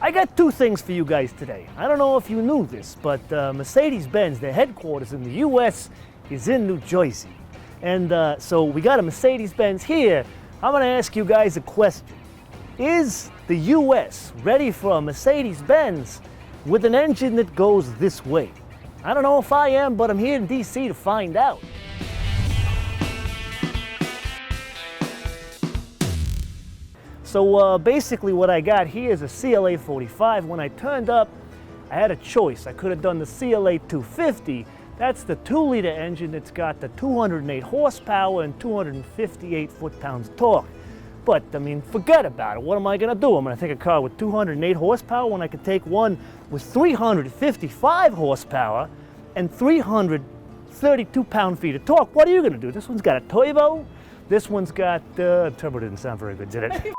I got two things for you guys today. I don't know if you knew this, but Mercedes-Benz, their headquarters in the U.S. is in New Jersey. And so we got a Mercedes-Benz here. I'm going to ask you guys a question. Is the U.S. ready for a Mercedes-Benz with an engine that goes this way? I don't know if I am, but I'm here in D.C. to find out. So basically what I got here is a CLA 45. When I turned up, I had a choice. I could have done the CLA 250. That's the 2-liter engine that's got the 208 horsepower and 258 foot-pounds of torque. But, I mean, forget about it. What am I going to do? I'm going to take a car with 208 horsepower when I could take one with 355 horsepower and 332 pound-feet of torque. What are you going to do? This one's got a turbo. This one's got, turbo didn't sound very good, did it?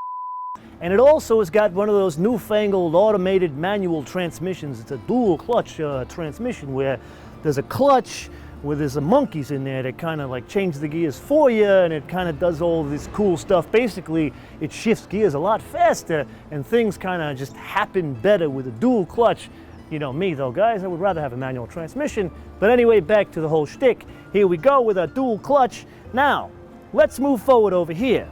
And it also has got one of those newfangled automated manual transmissions. It's a dual clutch transmission where there's a clutch where there's some monkeys in there that kind of like change the gears for you, and it kind of does all this cool stuff. Basically, it shifts gears a lot faster and things kind of just happen better with a dual clutch. You know me though, guys, I would rather have a manual transmission. But anyway, back to the whole shtick. Here we go with a dual clutch. Now, let's move forward over here.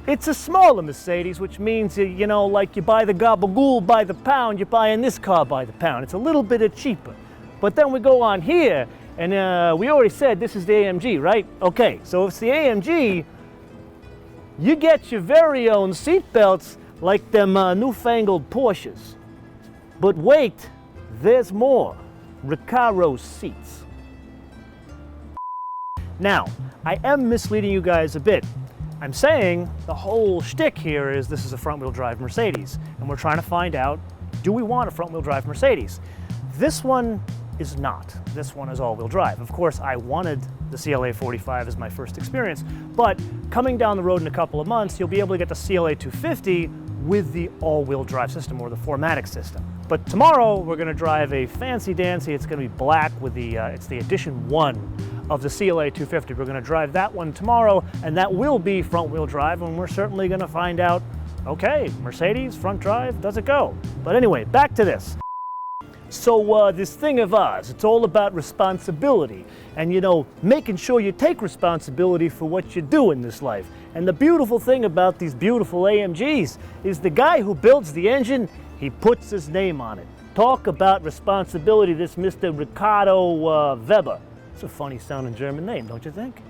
It's a smaller Mercedes, which means, you know, like you buy the gabagool by the pound, you're buying this car by the pound. It's a little bit cheaper. But then we go on here, and we already said this is the AMG, right? Okay, so if it's the AMG, you get your very own seat belts like them newfangled Porsches. But wait, there's more. Recaro seats. Now, I am misleading you guys a bit. I'm saying the whole shtick here is this is a front-wheel drive Mercedes, and we're trying to find out, do we want a front-wheel drive Mercedes? This one is not. This one is all-wheel drive. Of course, I wanted the CLA 45 as my first experience, but coming down the road in a couple of months, you'll be able to get the CLA 250 with the all-wheel drive system or the 4MATIC system. But tomorrow, we're going to drive a fancy-dancy, it's going to be black with the, it's the edition 1 of the CLA 250. We're going to drive that one tomorrow, and that will be front-wheel drive, and we're certainly going to find out, okay, Mercedes, front drive, does it go? But anyway, back to this. So this thing of ours, it's all about responsibility and, you know, making sure you take responsibility for what you do in this life. And the beautiful thing about these beautiful AMGs is the guy who builds the engine, he puts his name on it. Talk about responsibility, this Mr. Ricardo Weber. It's a funny sounding German name, don't you think?